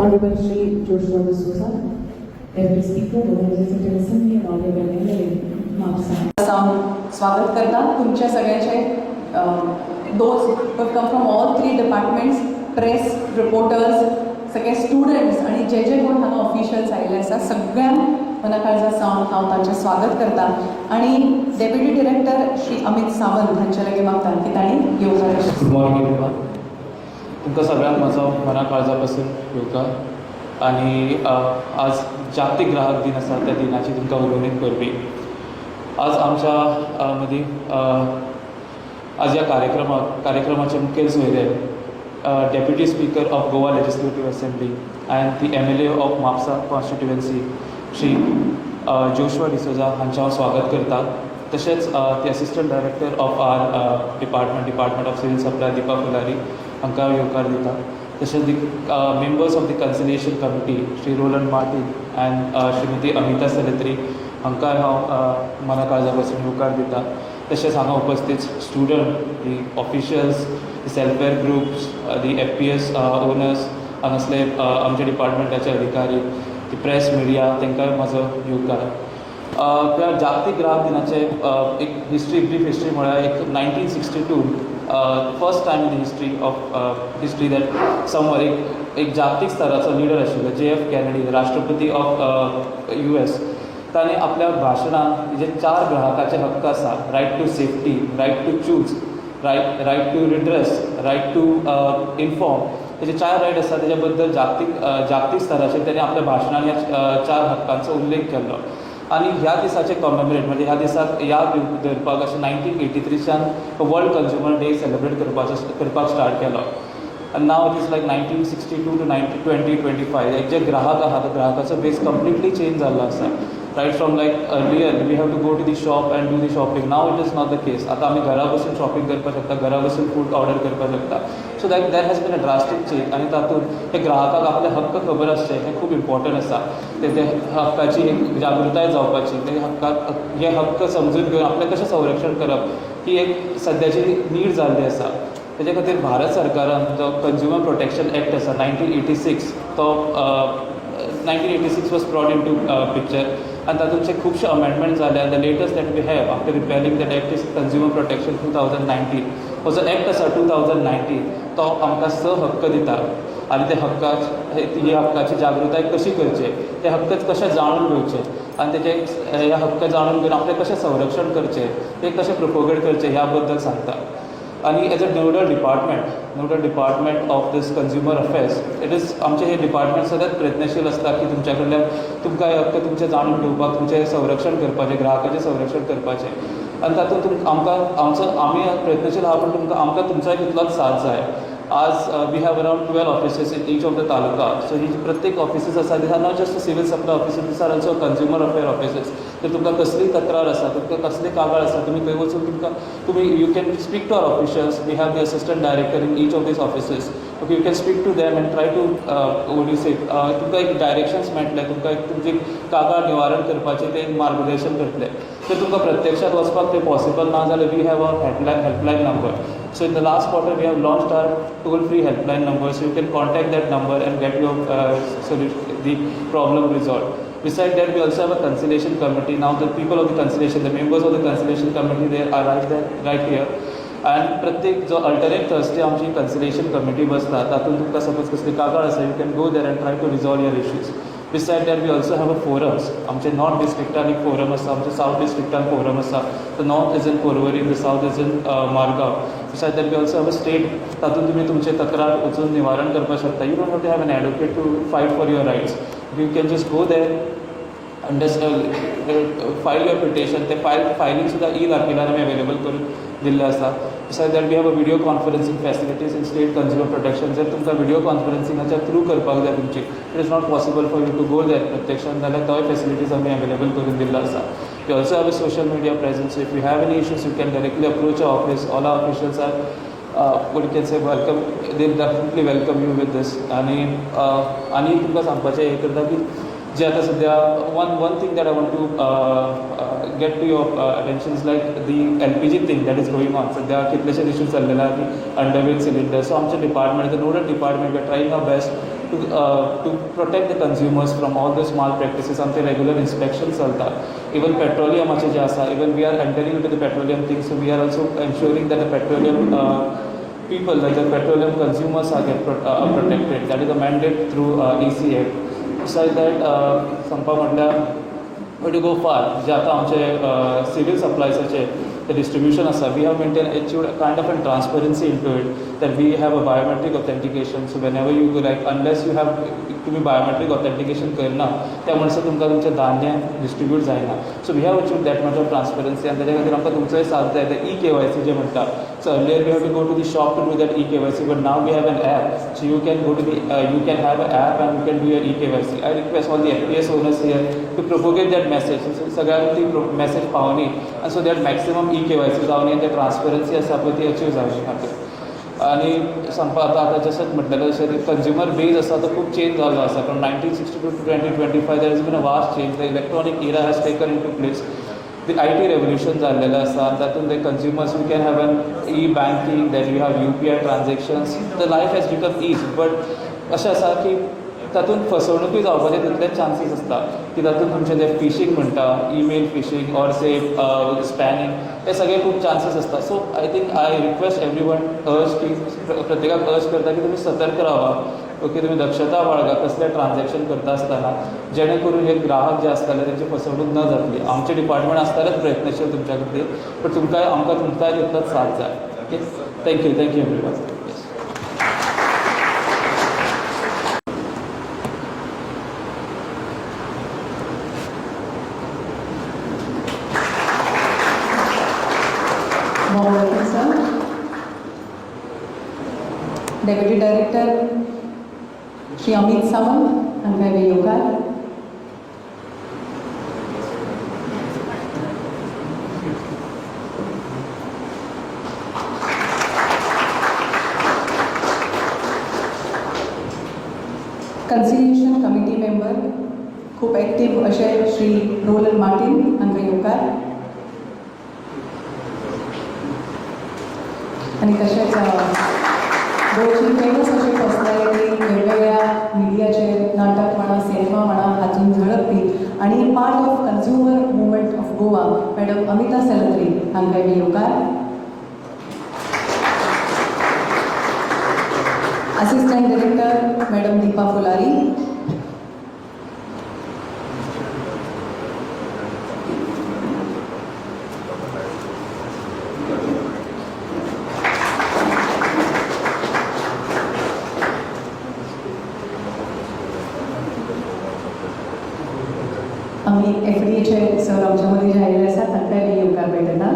Honorable Shri Souza, Deputy Speaker, Representative Assembly and Honorable MLA Mapusa. स्वागत करता तुमच्या सगळ्याचे those who have come from all three departments, press, reporters, सगळे students आणि जे कोण हांगा ऑफिशियल्स आयिल्ले आसा सगळ्यांक मनाकाळजा सावन हांव तांचें स्वागत करता आणि डेप्युटी डिरेक्टर श्री अमित सावंत हांचे लागीं मागता की तांणी येवकार. Good morning everyone. तुमकां सगळ्यांक म्हजो मनाकाळजा पासून येवकार आनी आज जागतीक ग्राहक दिन आसा त्या दिनाची तुमकां उलोवणी करपी. आज आमच्या मदीं आज ह्या कार्यक्रमाचे मुखेल सोयरे deputy speaker of Goa legislative assembly and the MLA of Mapusa constituency Shri Joshua D'Souza हांचें हांव स्वागत करता. तशेंच the assistant director of our department of civil supply Deepa Phulari हांकां येवकार दिता. तशेंच the members of the conciliation committee Shri Roland Martin and Shrimati Amita Salatri हांकांय हांव मनाकाळजा पासून येवकार दिता. तशेंच हांगा उपस्थित student, the officials, the self help groups, the FPS owners हांगासले आमच्या डिपार्टमेंटाचे अधिकारी, दी प्रेस मिडिया तांकांय म्हजो येवकार. त्या जागतीक ग्राहक दिनाचे एक ब्रीफ हिस्ट्री म्हळ्यार एक 1962 first time in history of history that somewhere एक जागतीक स्तराचो लिडर आशिल्लो JF कॅनेडी, राष्ट्रपती ऑफ US, ताणें आपल्या भाशणांत जे 4 ग्राहकाचे हक्क आसा, right to safety, right to choose, right to redress, right to inform, हे 4 रायट आसा तेच्या बद्दल जागतीक स्तराचेर ताणें आपल्या भाशणांत ह्या 4 हक्कांचो उल्लेख केल्लो. आनी ह्या दिसाचे कॉमेमोरेट म्हणजे ह्या दिसाक याद धरपाक अशें 1983च्यान वर्ल्ड कंज्युमर डे सेलिब्रेट करपाक start Kelo. And now it is like 1962 to 2025. एक जे ग्राहक आहा तो ग्राहकाचो बेस कंप्लीटली चेंज जाल्लो आसा. Right from like earlier we have to go to the shop and do the shopping. Now it is not the case. आतां आमी घरा बसून शॉपिंग करपाक शकता, घरा बसून फूड ऑर्डर करपाक शकता. So that has been a drastic change. आनी तातूंत हे ग्राहकाक आपले हक्क खबर आसचे हें खूब इम्पॉर्टंट आसा. ते हक्काची एक जागृताय जावपाची, हे हक्क समजून घेवन आपलें कशें संरक्षण करप ही एक सद्याची नीड जाल्ली आसा. तेजे खातीर भारत सरकारान जो कंज्युमर प्रोटेक्शन एक्ट आसा 1986 तो 1986 was brought in to picture आनी तातूंतचे खुबशे अमेंडमेंट जाले. The latest that we have after repealing that act is consumer protection 2019. हो जो एक्ट आसा 2019 तो आमकां 6 हक्क दिता आनी ते हक्काची जागृताय कशी करचे, ते हक्क कशे जाणून घेवचे आनी हे हक्क जाणून घेवन आपलें कशें संरक्षण करचें, ते कशें प्रोपोगेट करचें ह्या बद्दल सांगता. आणि as a nodal department of this consumer affairs it is आमचे हे डिपार्टमेंट सदांच प्रयत्नशील आसता की तुमच्या कडल्यान तुमकां हक्क तुमचे जाणून घेवपाक, तुमचें संरक्षण करपाचें, ग्राहकाचें संरक्षण करपाचें. आनी तातूंत आमी प्रयत्नशील आहा पूण आमकां तुमचोय तितलोच साथ जाय. आज we have around 12 offices in each of the taluka. So ही प्रत्येक ऑफिसीस आसा these are not just civil supply offices, these are also consumer affair offices. तर तुमकां कसली तक्रार आसा, तुमकां कसलें कागाळ आसा, तुमी खंय वचून तुमी you can speak to our officials. We have the assistant director in each of these offices. Okay, you can speak to them and try to तुमकां एक डायरेक्शन्स मेळटले, तुमकां एक तुमची कागाळ निवारण करपाचें ते मार्गदर्शन करतले. तर तुमकां प्रत्यक्षात वचपाक तें पॉसिबल ना जाल्यार we have a helpline number. So in the last quarter we have launched our toll-free helpline number, so you can contact that number and get your the problem resolved. Besides that, we also have a conciliation committee. Now the people of the conciliation, the members of the conciliation committee, they are right here. And प्रत्येक जो alternate Thursday आमची conciliation committee बसता, तातूंत तुमकां suppose कसली कागाळ आसा, you can go there and try to resolve your issues. Besides that, we also have a forums. आमचे नॉर्थ डिस्ट्रिक्टान एक फोरम आसा, आमच्या साउथ डिस्ट्रिक्टान फोरम आसा. The north is in Porvorim, the south is in Margao. Besides that, we also have a state. तातूंत तुमी तुमचे तक्रार वचून निवारण करपाक शकता. You don't have to have an advocate to fight for your rights. You can just go there and just file your petition. ते filing सुद्दां ई-लाकीलार आमी अवेलेबल करून दिल्लें आसा. Besides that, we have a video conferencing facilities in state consumer protection. जर तुमकां video conferencingच्या through करपाक जाय तुमची, it is not possible for you to go there प्रत्यक्षान, जाल्यार तोय facilities आमी अवेलेबल करून दिल्लो आसा. We also have a social media presence. So if you have any issues, you can directly approach our office. All our officials are, what you can say, welcome. They'll definitely welcome you with this. आणि तुमकां सांगपाचें हें करता की जे आतां सद्या one thing that I want to get to your attention is like the LPG thing that is going on. सद्या कितलेशे इश्यूज चल्लेले आहा की अंडरवेट सिलिंडर. सो आमचे department, the nodal department, we are trying our best to protect the consumers from all those malpractices. आमचे regular inspections चलता. Even petroleum जे आसा, even we are entering into the petroleum thing, so we are also ensuring that the petroleum people, like the petroleum consumers are protected. That is a mandate through ECA. Besides that, संपा म्हटल्यार to go far, जे आतां आमचे civil supplies the distribution asa, we have maintained a kind of a transparency into it, that we have a biometric authentication. So whenever you go, like, unless you have to be biometric authentication करना, त्या म्हणसर तुमकां तुमचें धान्य distribute जायना. So we have achieved that much of transparency, and ताच्या खातीर आमकां तुमचोय साथ जाय, the e-KYC जे म्हणटा. So earlier we have to go to the shop to do that e-KYC, but now we have an app. So you can go to the, you can have an app and you can do your e-KYC. I request all the FPS owners here to propagate that message. So सगळ्यांक ती message पावनी, and so that maximum e-KYC जावनी and the transparency आसा पळय ती achieve जावची खातीर. आणि सांगपा आतां जशें म्हटलेलें तशें कंज्युमर बेज आसा तो खूब चेंज जाल्लो आसा. From 1962 to 2025 there has been a vast change. The electronic era has taken into place. The IT revolution जाल्लेलें आसा. तातूंत the consumers, we can have an e-banking, then you have UPI transactions. The life has become easy, but अशें आसा की तातूंत फसवणूकूय जावपाचे तितलेच chances आसता की तातूंत तुमचें जें फिशींग म्हणटा, ईमेल फिशींग ऑर से स्पॅमिंग, हे सगळे खूब चान्सीस आसता. So I think I request everyone अर्ज की प्रत्येकाक अर्ज करता की तुमी सतर्क रावा. ओके, तुमी दक्षता बाळगा कसलें ट्रान्जॅक्शन करता आसतना, जेणे करून हे ग्राहक जे आसताले तेंची फसवणूक न जातली. आमचें डिपार्टमेंट आसतालेच प्रयत्नशील तुमच्या खातीर, पण तुमकां आमकां तुमकांय तितलोच साथ जाय. Okay, thank you every one. Deputy director Shri Amit Sawant हांकां येवकार. कन्सिलिएशन कमिटी मेंबर खूब एक्टीव अशे श्री रोलन मार्टिन हांकां येवकार. आणि तशेंच गोंयची फेमस अशी पर्सनॅलिटी, वेगवेगळ्या मिडियाचेर नाटक म्हणा, सिनेमा म्हणा हातूंत झळकपी आणि part of consumer movement of Goa madam Amita Saletri हांकां येवकार. Assistant director madam Deepa Phulari. आम्ही FDAचे सर आमच्यामध्ये जे आलेले असतात तांकांय येवकार मेळटा.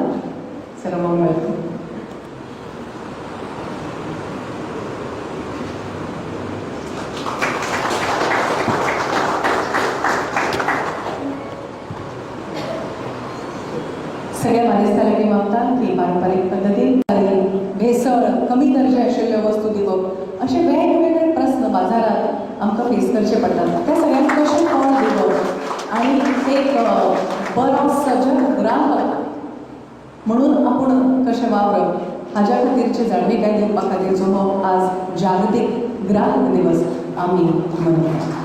Sir welcome. सगळ्या मानेस्तारांनी मागता की पारंपारीक पद्दतीन भेसळ, कमी दर्जे आशिल्ल्यो वस्तू दिवप, असे वेगवेगळे प्रश्न बाजारात आमकां फेस करचे पडटात. त्या सगळ्यांक कशें कळण दिवप आणि एक बरो सजग ग्राहक म्हणून आपण कशें वावरप हाज्या खातीरची जाणविकाय दिवपा खातीरचो हो आज जागतीक ग्राहक दिवस आमी मनयतात.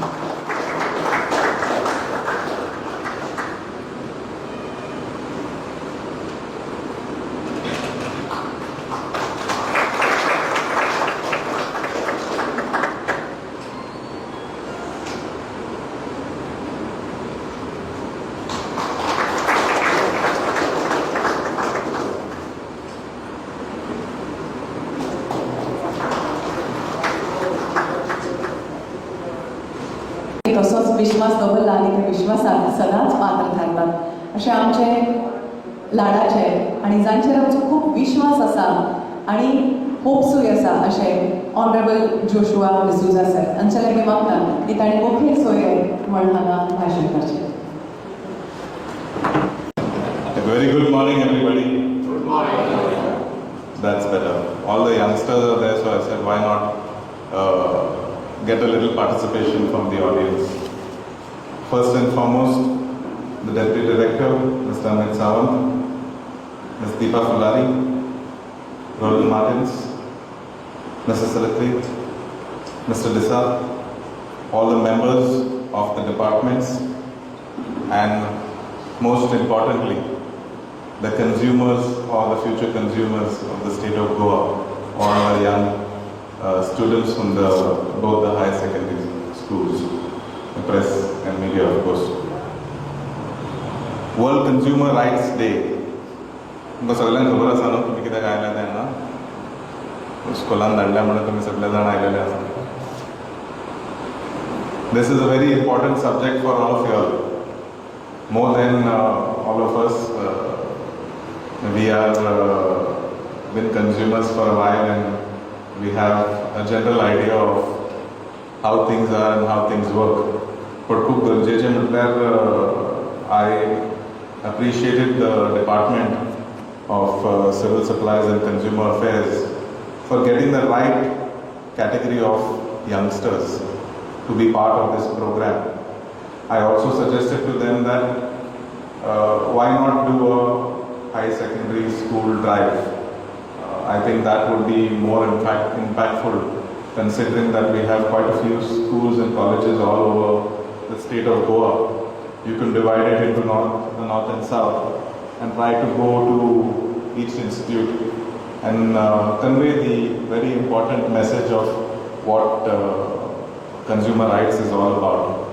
तसोच विश्वास दवरला आनी त्या विश्वासाक सदांच पात्र थारतात अशें आमचे लाडाचे आनी जांचेर आमचो खूब विश्वास आसा आनी होप्सूय आसा अशें ऑनरेबल जोशुआ डिसूजा सर हांचे लागीं मागता की ताणें मुखेल सोयरे म्हण हांगा भाशण करचें. Very good morning, everybody. Good morning. That's better. All the youngsters are there, so I said, why not get a little participation from the audience. First and foremost, the Deputy Director, Mr. Amit Sawant, Ms. Deepa Fulari, Roland Martins, Mr. Seletri, Mr. Disa, all the members of the departments, and most importantly, the consumers or the future consumers of the state of Goa, all the young students from both the higher secondary schools, the press and media, of course. World Consumer Rights Day. तुमकां सगळ्यांक खबर आसा न्हू तुमी कित्याक आयल्या तेन्ना स्कुलान धाडल्या म्हणून तुमी सगळे जाण आयलेले आसा. This is a very important subject for all of you all. More than all of us, we are been consumers for a while and we have a general idea of how things are and how things work. But खूप गरजेचे म्हटल्यार I appreciated the Department of Civil Supplies and Consumer Affairs for getting the right category of youngsters to be part of this program. I also suggested to them that why not do a high secondary school drive. I think that would be more impactful, considering that we have quite a few schools and colleges all over the state of Goa. You can divide it into the north and south and try to go to each institute and convey the very important message of what consumer rights is all about.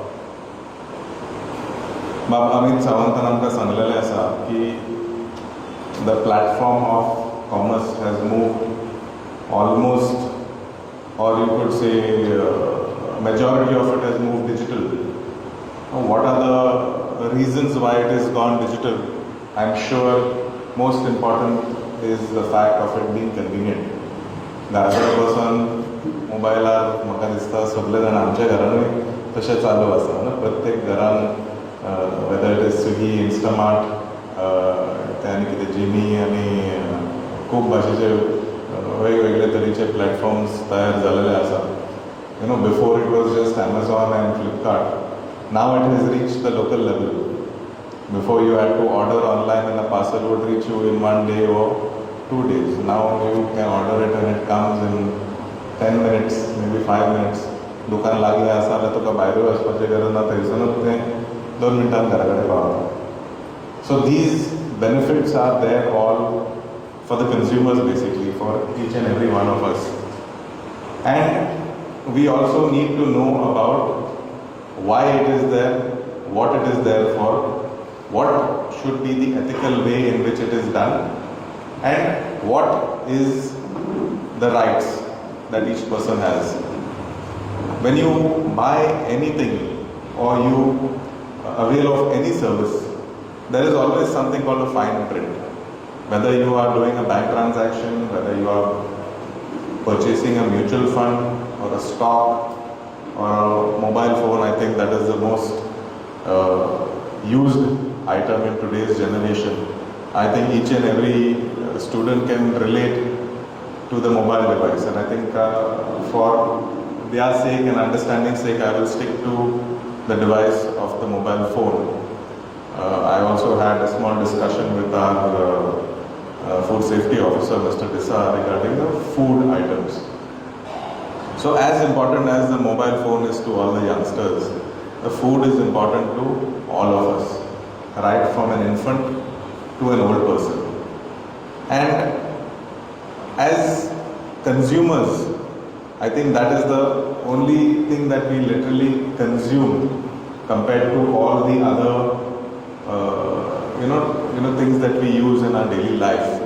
बाब अमित सावंतान आमकां सांगलेलें आसा की the platform of commerce has moved almost, or you could say majority of it has moved digital. What are the reasons why it has gone digital? I'm sure most important is the fact of it being convenient. घराकडे बसून मोबायलार म्हाका दिसता सगळे जाण आमच्या घरानूय तशें चालू आसा ना, प्रत्येक घरान whether it is Swiggy, Instamart, ते आनी कितें जिमी आनी खूब भाशेचे वेगवेगळे तरेचे प्लॅटफॉर्म्स तयार जालेले आसा. You know, before it was just Amazon and Flipkart. Now it has reached the local level. Before you had to order online and a parcel would reach you in 1 day or 2 days. Now you can order it and it comes in 10 minutes, maybe 5 minutes. दुकान लागीं आसा जाल्यार तुका भायरूय वचपाचें गरज ना, थंयसरूच तें 2 मिनटान घरा कडेन पावता. So these benefits are there all for the consumers, basically, for each and every one of us. And we also need to know about why it is there, what it is there for, what should be the ethical way in which it is done, and what is the rights that each person has. When you buy anything or you avail of any service, there is always something called a fine print. Whether you are doing a bank transaction, whether you are purchasing a mutual fund or a stock or a mobile phone, I think that is the most used item in today's generation. I think each and every student can relate to the mobile device, and I think for their sake and understanding sake, I will stick to the device of the mobile phone. I also had a small discussion with our food safety officer, Mr. Dissa, regarding the food items. So as important as the mobile phone is to all the youngsters, the food is important to all of us, right from an infant to an old person. And as consumers, I think that is the only thing that we literally consume compared to all the other things that we use in our daily life.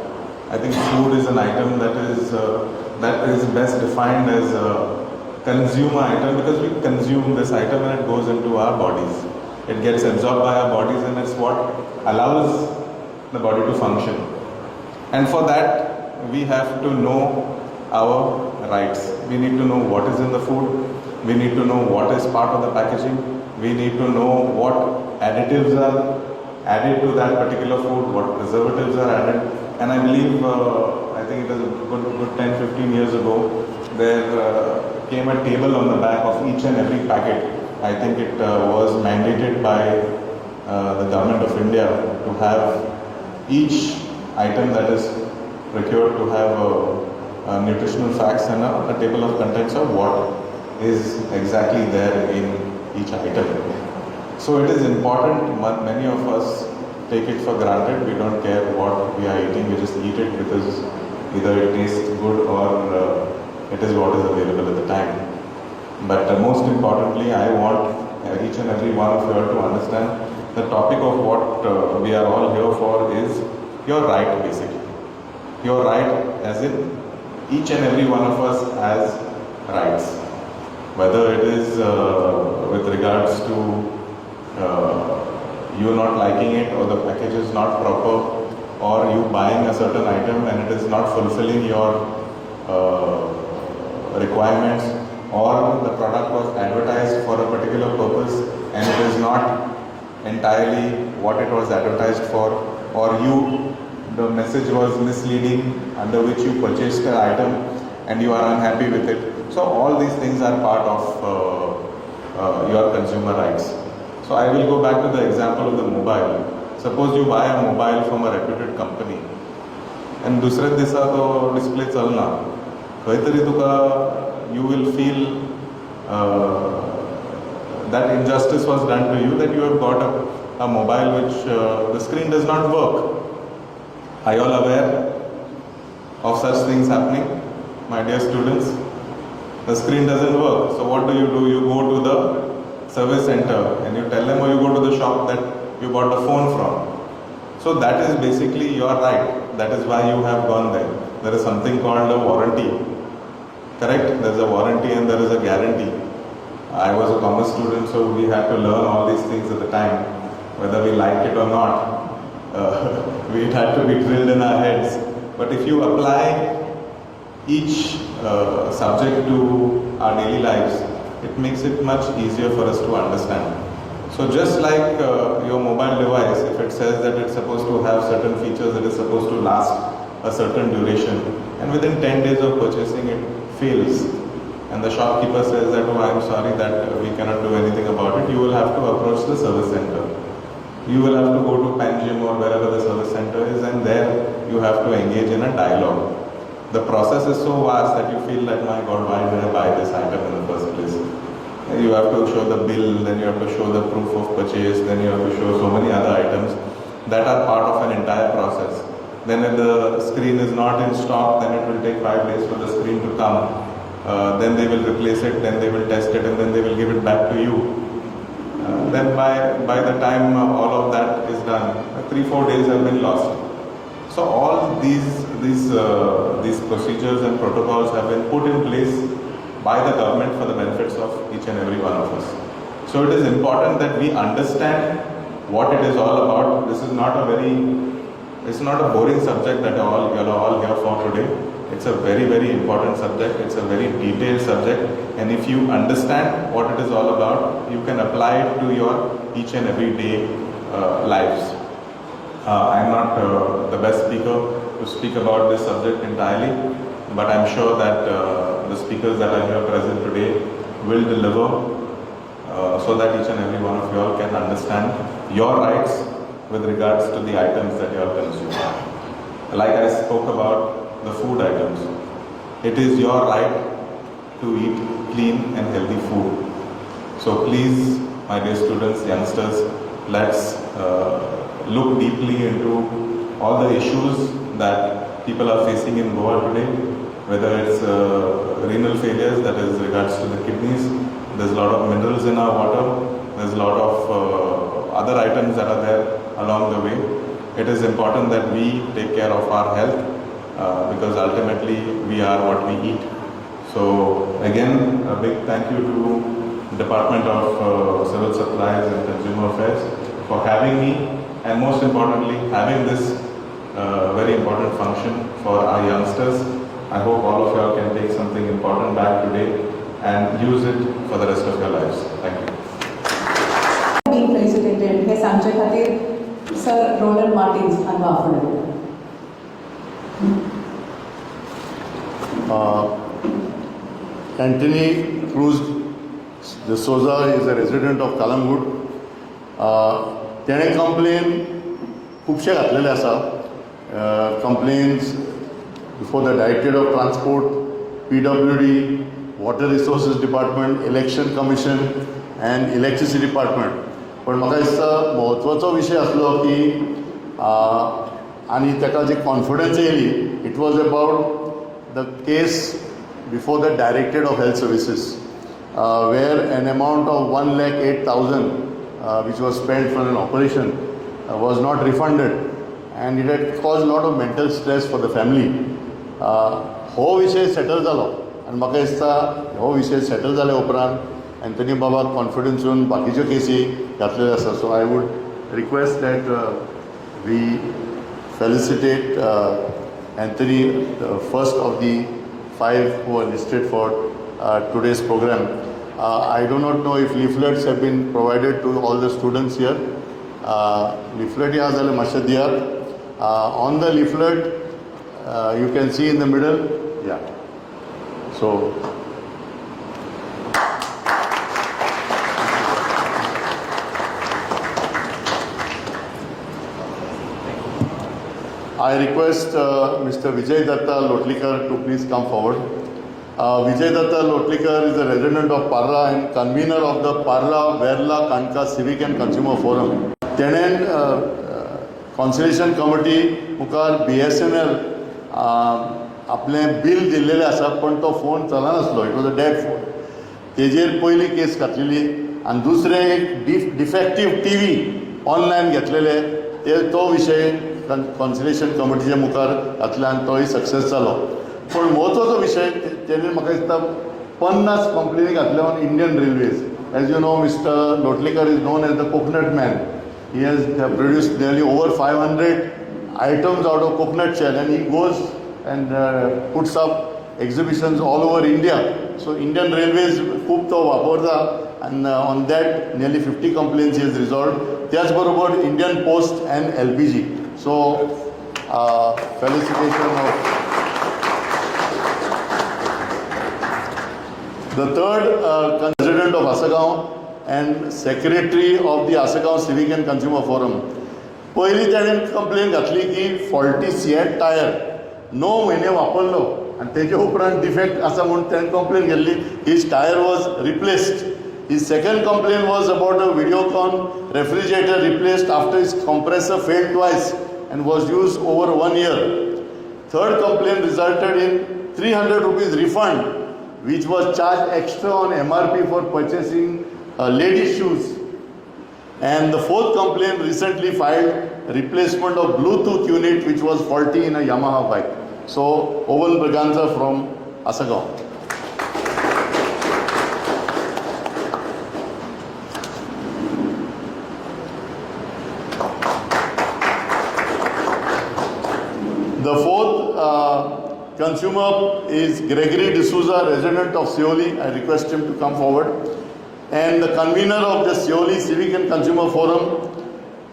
I think food is an item that is best defined as a consumer item because we consume this item and it goes into our bodies. It gets absorbed by our bodies and it's what allows the body to function. And for that, we have to know our rights. We need to know what is in the food. We need to know what is part of the packaging. We need to know what additives are added to that particular food, what preservatives are added. And I believe, I think it was a good 10-15 years ago, there came a table on the back of each and every packet. I think it was mandated by the government of India to have each item that is procured to have nutritional facts and a table of contents of what is exactly there in each item. So it is important, many of us take it for granted, we don't care what we are eating, we just eat it because either it tastes good or it is what is available at the time. But most importantly, I want each and every one of you all to understand the topic of what we are all here for is your right, basically. Your right as in each and every one of us has rights. Whether it is with regards to you not liking it, or the package is not proper, or you buying a certain item and it is not fulfilling your requirements, or the product was advertised for a particular purpose and it is not entirely what it was advertised for, or the message was misleading under which you purchased the item and you are unhappy with it. So all these things are part of your consumer rights. So I will go back to the example of the mobile. Suppose you buy a mobile from a reputed company and दुसऱ्या दिसा तो display चलना, खंय तरी तुका you will feel that injustice was done to you, that you have got a mobile which the screen does not work. Are you all aware of such things happening, my dear students? The screen doesn't work. So what do? You go to the service center and you tell them, or you go to the shop that you bought the phone from. So that is basically your right. That is why you have gone there. There is something called a warranty. Correct? There is a warranty and there is a guarantee. I was a commerce student, so we had to learn all these things at the time. Whether we liked it or not, we had to be drilled in our heads. But if you apply each subject to our daily lives, it makes it much easier for us to understand. So just like your mobile device, if it says that it's supposed to have certain features, it is supposed to last a certain duration, and within 10 days of purchasing it fails, and the shopkeeper says that, oh, I'm sorry that we cannot do anything about it, you will have to approach the service center. You will have to go to Panjim or wherever the service center is, and there you have to engage in a dialogue. The process is so vast that you feel that, my God, why did I buy this item in the first place? You have to show the bill, then you have to show the proof of purchase, then you have to show so many other items that are part of an entire process. Then if the screen is not in stock, then it will take 5 days for the screen to come. Then they will replace it, then they will test it, and then they will give it back to you. Then by the time all of that is done, 3-4 days have been lost. So all these procedures and protocols have been put in place by the government for the benefits of each and every one of us. So it is important that we understand what it is all about. This is not it's not a boring subject that you are all here for today. It's a very, very important subject. It's a very detailed subject. And if you understand what it is all about, you can apply it to your each and every day lives. I'm not the best speaker to speak about this subject entirely, but I'm sure that the speakers that are here present today will deliver so that each and every one of you all can understand your rights with regards to the items that you all consume. Like I spoke about the food items, it is your right to eat clean and healthy food. So please, my dear students, youngsters, let's look deeply into all the issues that people are facing in Goa today, whether it's renal failures, that is regards to the kidneys. There's a lot of minerals in our water. There's a lot of other items that are there along the way. It is important that we take care of our health because ultimately we are what we eat. So again, a big thank you to Department of Civil Supplies and Consumer Affairs for having me, and most importantly having this very important function for our youngsters. I hope all of you all can take something important back today and use it for the rest of your lives. Thank you. Being felicitated हे सांगचे खातीर sir Roland Martins हांकां आफोवन Anthony Cruz de Souza is a resident of Kalamgud. तेणें complain खुबशे घातलेले आसा. Complaints before the Directorate of Transport, PWD, Water Resources Department, Election Commission and Electricity Department. पण म्हाका दिसता म्हत्वाचो विशय आसलो की आनी ताका जी कॉन्फिडन्स येयली, it was about the case before the directorate of health services where an amount of 1,08,000 which was spent for an operation was not refunded, and it had caused a lot of mental stress for the family. हो विशय settle जालो आनी म्हाका दिसता हो विशय settle जाल्या उपरांत एंथनी बाबा कॉन्फिडन्सून बाकीच्यो केसी घातलेल्यो आसा. So I would request that we felicitate Anthony, the first of the 5 who are listed for today's program. I do not know if leaflets have been provided to all the students here. Leaflet ह्या जाल्यार मातशें दियात. On the leaflet, you can see in the middle, yeah. So, I request Mr. Vijay Datta Lotlikar to please come forward. Vijay Datta Lotlikar is a resident of Parla and convener of the Parla Verla Kanka Civic and Consumer Forum. तेणेन conciliation committee मुखार BSNL आपलें bill दिल्लेलें आसा, पण तो phone चलनासलो, it was a dead phone. तेजेर पयली केस घातलेली आनी दुसरें एक डिफेक्टीव टीवी ऑनलायन घेतलेले, तो विशय कॉन्सिलेशन कमिटीच्या मुखार घातल्यान तोय सक्सेस जालो. पूण म्हत्वाचो विशय तेणें म्हाका दिसता 50 कंप्लेनी घातल्या on Indian railways. As you know, mister Lotlikar is known as the coconut man. He has produced nearly over 500 items out of coconut shell, and he goes and puts up exhibitions all over India. So Indian Railways खूब तो वापरता, and on that nearly 50 complaints he has resolved. त्याच बरोबर Indian Post and LPG. So felicitation of the third resident of Asagaon and secretary of the Asagaon Civic and Consumer Forum. पयली ताणें complain घातली की faulty CEAT tyre 9 म्हयने वापरलो आनी तेजे उपरांत डिफेक्ट आसा म्हूण ताणें कंप्लेन केल्ली. His tyre was replaced. His second complaint was about a Videocon refrigerator replaced after his compressor failed twice and was used over 1 year. Third complaint resulted in 300 rupees refund, which was charged extra on MRP for purchasing ladies' shoes. And the fourth complaint recently filed replacement of Bluetooth unit which was faulty in a Yamaha bike. So, Oval Braganza from Asagaon. The fourth consumer is Gregory D'Souza, resident of Seoli. I request him to come forward. And the convener of the Seoli Civic and Consumer Forum.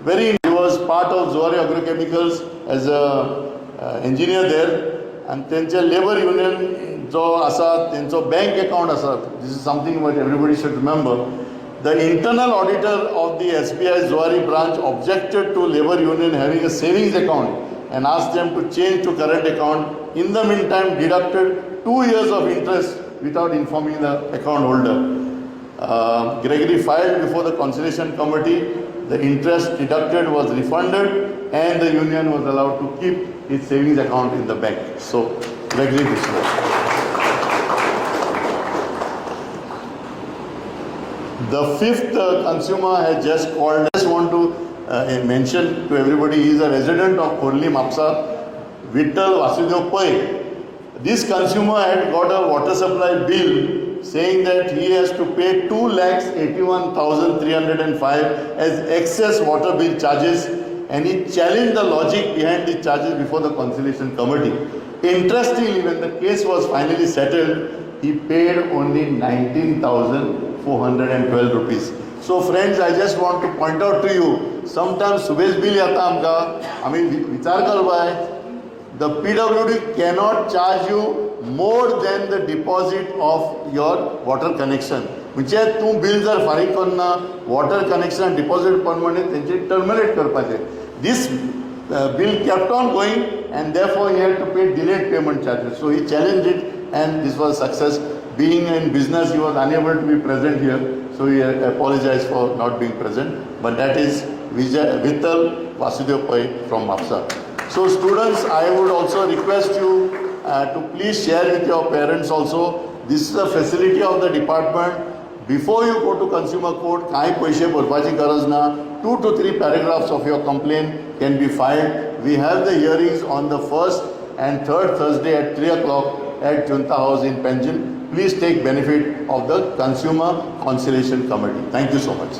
He was part of Zuari Agrochemicals as a engineer there. And त्यांचे labor union जो आसा, त्यांचो bank account आसा. This is something what everybody should remember. The internal auditor of the SBI Zuari branch objected to labor union having a savings account and asked them to change to current account. In the meantime, deducted 2 years of interest without informing the account holder. Gregory filed before the conciliation committee. The interest deducted was refunded and the union was allowed to keep its savings account in the bank. So, Gregory D'Souza. The fifth consumer has just called. I just want to mention to everybody, he is a resident of Korli Mapusa, Vittal Vasudev Pai. This consumer had got a water supply bill saying that he has to pay 2,81,305 as excess water bill charges, and he challenged the logic behind the charges before the conciliation committee. Interestingly, when the case was finally settled, he paid only 19,412 rupees. So friends, I just want to point out to you, sometimes Subesh bill yata amka, vichar karvai, the PWD cannot charge you more than the deposit of your water connection. म्हणजे तूं bill जर फारीक करना, water connection deposit permanent तेंचे terminate करपाचे. This bill kept on going and therefore he had to pay delayed payment charges. So he challenged it and this was success. being in business, he was unable to be present here, so he apologized for not being present. But that is Vittal Vasudev Pai from Mapusa. So students, I would also request you to please share with your parents also. This is a facility of the department. Before you go to consumer court, kai paise bharpachi garaj na, 2 to 3 paragraphs of your complaint can be filed. We have the hearings on the 1st and 3rd Thursday at 3 o'clock at Junta House in Penjin. Please take benefit of the Consumer Conciliation Committee. Thank you so much.